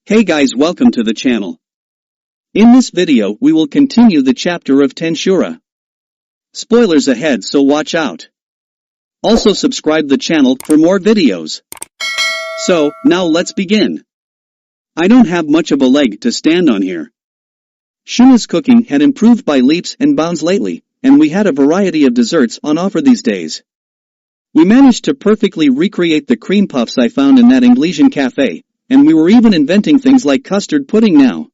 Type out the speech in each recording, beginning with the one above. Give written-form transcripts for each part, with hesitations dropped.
Hey guys, welcome to the channel. In this video we will continue the chapter of Tensura. Spoilers ahead, so watch out. Also subscribe the channel for more videos. So, now let's begin. I don't have much of a leg to stand on here. Shuna's cooking had improved by leaps and bounds lately, and we had a variety of desserts on offer these days. We managed to perfectly recreate the cream puffs I found in that Anglesian cafe, and we were even inventing things like custard pudding now.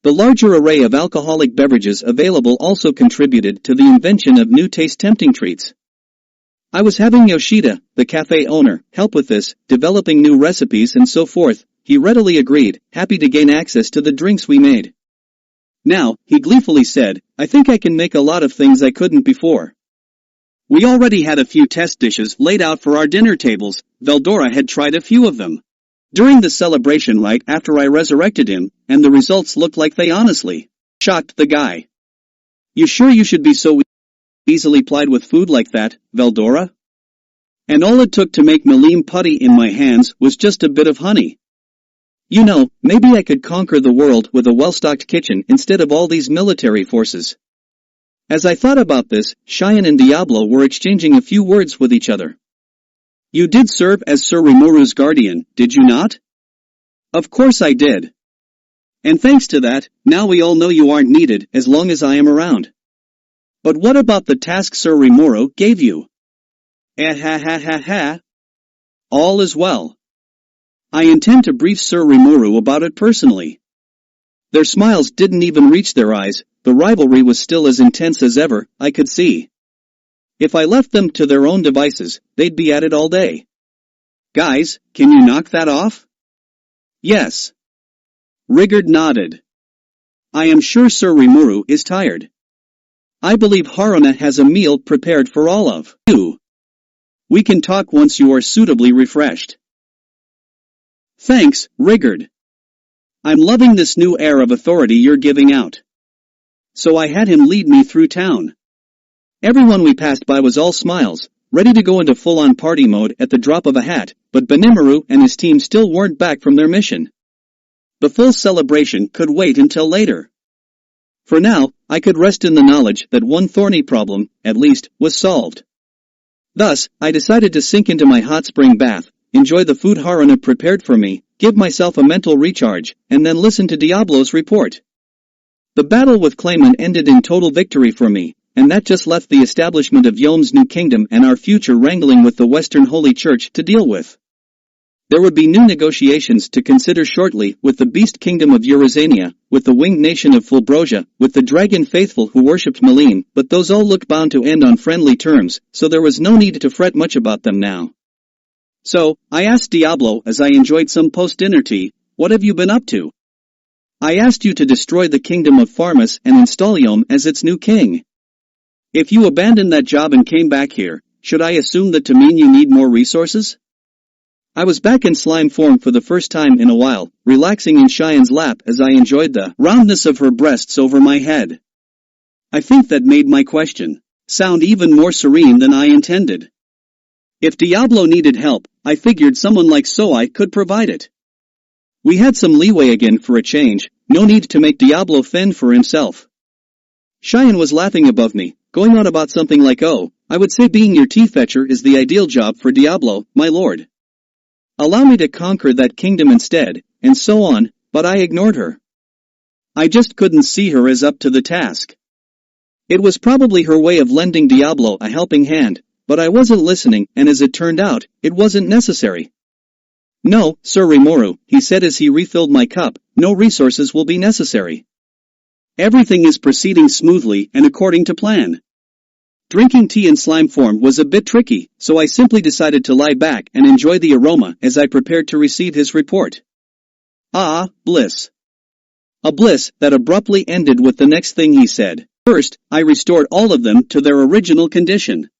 The larger array of alcoholic beverages available also contributed to the invention of new taste-tempting treats. I was having Yoshida, the cafe owner, help with this, developing new recipes and so forth. He readily agreed, happy to gain access to the drinks we made. Now, he gleefully said, I think I can make a lot of things I couldn't before. We already had a few test dishes laid out for our dinner tables. Veldora had tried a few of them during the celebration right after I resurrected him, and the results looked like they honestly shocked the guy. You sure you should be so easily plied with food like that, Veldora? And all it took to make Malim putty in my hands was just a bit of honey. You know, maybe I could conquer the world with a well-stocked kitchen instead of all these military forces. As I thought about this, Cheyenne and Diablo were exchanging a few words with each other. You did serve as Sir Rimuru's guardian, did you not? Of course I did. And thanks to that, now we all know you aren't needed as long as I am around. But what about the task Sir Rimuru gave you? Ha. All is well. I intend to brief Sir Rimuru about it personally. Their smiles didn't even reach their eyes, the rivalry was still as intense as ever, I could see. If I left them to their own devices, they'd be at it all day. Guys, can you knock that off? Yes. Rigard nodded. I am sure Sir Rimuru is tired. I believe Haruna has a meal prepared for all of you. We can talk once you are suitably refreshed. Thanks, Rigard. I'm loving this new air of authority you're giving out. So I had him lead me through town. Everyone we passed by was all smiles, ready to go into full-on party mode at the drop of a hat, but Benimaru and his team still weren't back from their mission. The full celebration could wait until later. For now, I could rest in the knowledge that one thorny problem, at least, was solved. Thus, I decided to sink into my hot spring bath, enjoy the food Haruna prepared for me, give myself a mental recharge, and then listen to Diablo's report. The battle with Clayman ended in total victory for me, and that just left the establishment of Yom's new kingdom and our future wrangling with the Western Holy Church to deal with. There would be new negotiations to consider shortly with the Beast Kingdom of Eurasania, with the winged nation of Fulbrosia, with the Dragon Faithful who worshipped Malim, but those all looked bound to end on friendly terms, so there was no need to fret much about them now. So, I asked Diablo as I enjoyed some post-dinner tea, what have you been up to? I asked you to destroy the kingdom of Pharmus and install Yom as its new king. If you abandoned that job and came back here, should I assume that to mean you need more resources? I was back in slime form for the first time in a while, relaxing in Cheyenne's lap as I enjoyed the roundness of her breasts over my head. I think that made my question sound even more serene than I intended. If Diablo needed help, I figured someone like Soai could provide it. We had some leeway again for a change, no need to make Diablo fend for himself. Cheyenne was laughing above me, going on about something like, oh, I would say being your tea fetcher is the ideal job for Diablo, my lord. Allow me to conquer that kingdom instead, and so on, but I ignored her. I just couldn't see her as up to the task. It was probably her way of lending Diablo a helping hand, but I wasn't listening, and as it turned out, it wasn't necessary. No, Sir Rimuru, he said as he refilled my cup, no resources will be necessary. Everything is proceeding smoothly and according to plan. Drinking tea in slime form was a bit tricky, so I simply decided to lie back and enjoy the aroma as I prepared to receive his report. Ah, bliss. A bliss that abruptly ended with the next thing he said. First, I restored all of them to their original condition.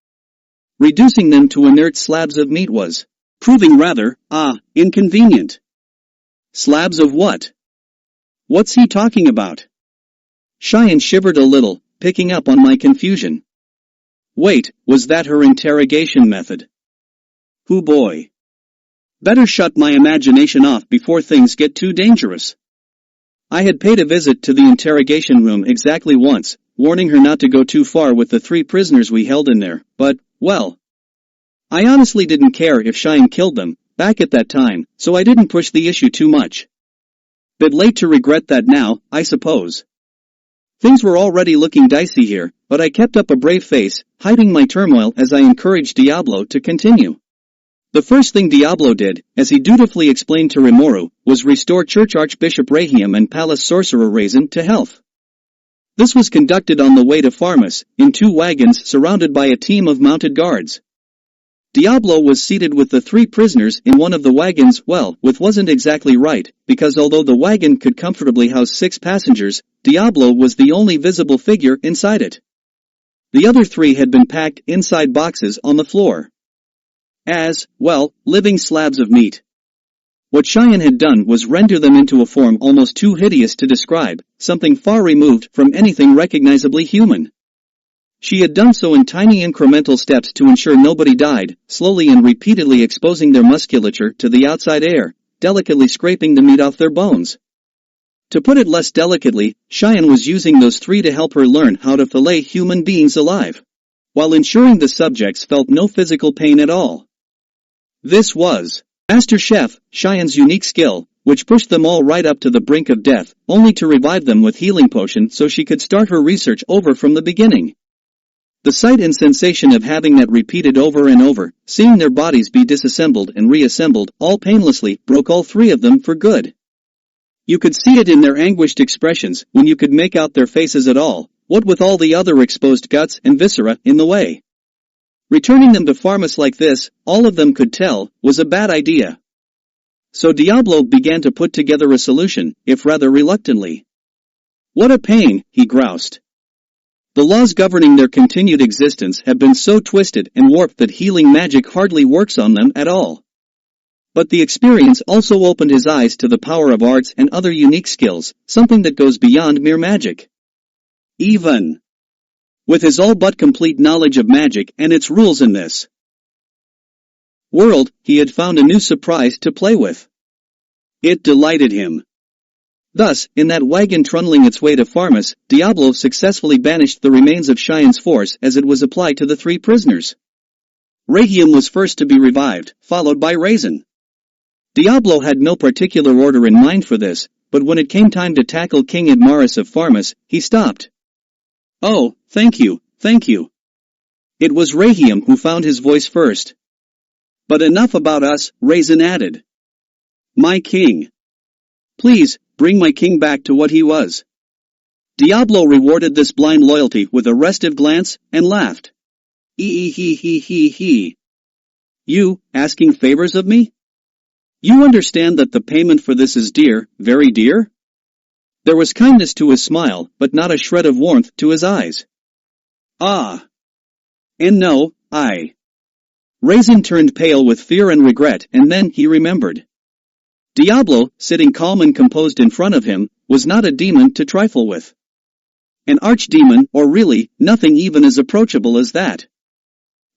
Reducing them to inert slabs of meat was proving rather, inconvenient. Slabs of what? What's he talking about? Cheyenne shivered a little, picking up on my confusion. Wait, was that her interrogation method? Hoo boy. Better shut my imagination off before things get too dangerous. I had paid a visit to the interrogation room exactly once, warning her not to go too far with the 3 prisoners we held in there, but, well, I honestly didn't care if Cheyenne killed them, back at that time, so I didn't push the issue too much. Bit late to regret that now, I suppose. Things were already looking dicey here, but I kept up a brave face, hiding my turmoil as I encouraged Diablo to continue. The first thing Diablo did, as he dutifully explained to Rimuru, was restore Church Archbishop Rahiam and Palace Sorcerer Raisin to health. This was conducted on the way to Farmus, in 2 wagons surrounded by a team of mounted guards. Diablo was seated with the 3 prisoners in one of the wagons. Well, with wasn't exactly right, because although the wagon could comfortably house 6 passengers, Diablo was the only visible figure inside it. The other 3 had been packed inside boxes on the floor. As, well, living slabs of meat. What Cheyenne had done was render them into a form almost too hideous to describe, something far removed from anything recognizably human. She had done so in tiny incremental steps to ensure nobody died, slowly and repeatedly exposing their musculature to the outside air, delicately scraping the meat off their bones. To put it less delicately, Cheyenne was using those 3 to help her learn how to fillet human beings alive, while ensuring the subjects felt no physical pain at all. This was Master Chef Cheyenne's unique skill, which pushed them all right up to the brink of death, only to revive them with healing potion so she could start her research over from the beginning. The sight and sensation of having that repeated over and over, seeing their bodies be disassembled and reassembled, all painlessly, broke all 3 of them for good. You could see it in their anguished expressions when you could make out their faces at all, what with all the other exposed guts and viscera in the way. Returning them to Farmus like this, all of them could tell, was a bad idea. So Diablo began to put together a solution, if rather reluctantly. What a pain, he groused. The laws governing their continued existence have been so twisted and warped that healing magic hardly works on them at all. But the experience also opened his eyes to the power of arts and other unique skills, something that goes beyond mere magic. Even with his all-but-complete knowledge of magic and its rules in this world, he had found a new surprise to play with. It delighted him. Thus, in that wagon trundling its way to Farmus, Diablo successfully banished the remains of Cheyenne's force as it was applied to the 3 prisoners. Rahiam was first to be revived, followed by Raisin. Diablo had no particular order in mind for this, but when it came time to tackle King Idmaris of Farmus, he stopped. Oh, thank you, thank you. It was Rahiam who found his voice first. But enough about us, Raisin added. My king. Please, bring my king back to what he was. Diablo rewarded this blind loyalty with a restive glance, and laughed. He. You, asking favors of me? You understand that the payment for this is dear, very dear? There was kindness to his smile, but not a shred of warmth to his eyes. Ah. And no, Raisin turned pale with fear and regret, and then he remembered. Diablo, sitting calm and composed in front of him, was not a demon to trifle with. An archdemon, or really, nothing even as approachable as that.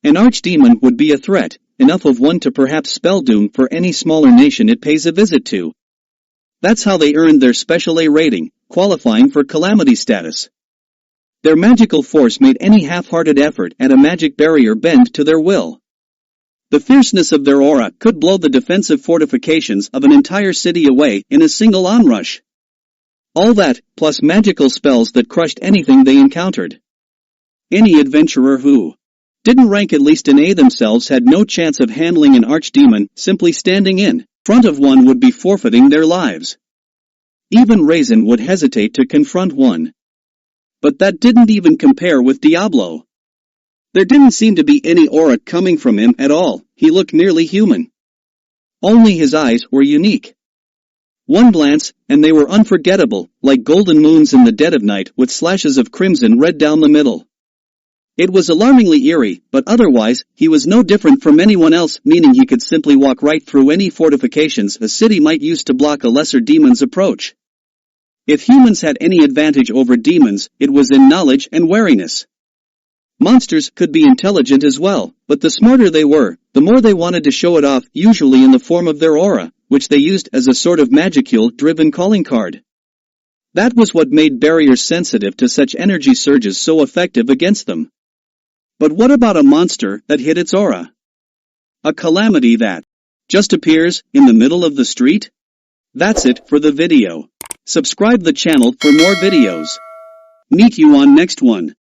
An archdemon would be a threat, enough of one to perhaps spell doom for any smaller nation it pays a visit to. That's how they earned their Special A rating, qualifying for calamity status. Their magical force made any half-hearted effort at a magic barrier bend to their will. The fierceness of their aura could blow the defensive fortifications of an entire city away in a single onrush. All that, plus magical spells that crushed anything they encountered. Any adventurer who didn't rank at least an A themselves had no chance of handling an archdemon. Simply standing in front of one would be forfeiting their lives. Even Raisin would hesitate to confront one. But that didn't even compare with Diablo. There didn't seem to be any aura coming from him at all. He looked nearly human. Only his eyes were unique. One glance, and they were unforgettable, like golden moons in the dead of night with slashes of crimson red down the middle. It was alarmingly eerie, but otherwise, he was no different from anyone else, meaning he could simply walk right through any fortifications a city might use to block a lesser demon's approach. If humans had any advantage over demons, it was in knowledge and wariness. Monsters could be intelligent as well, but the smarter they were, the more they wanted to show it off, usually in the form of their aura, which they used as a sort of magicule-driven calling card. That was what made barriers sensitive to such energy surges so effective against them. But what about a monster that hid its aura? A calamity that just appears in the middle of the street? That's it for the video. Subscribe the channel for more videos. Meet you on next one.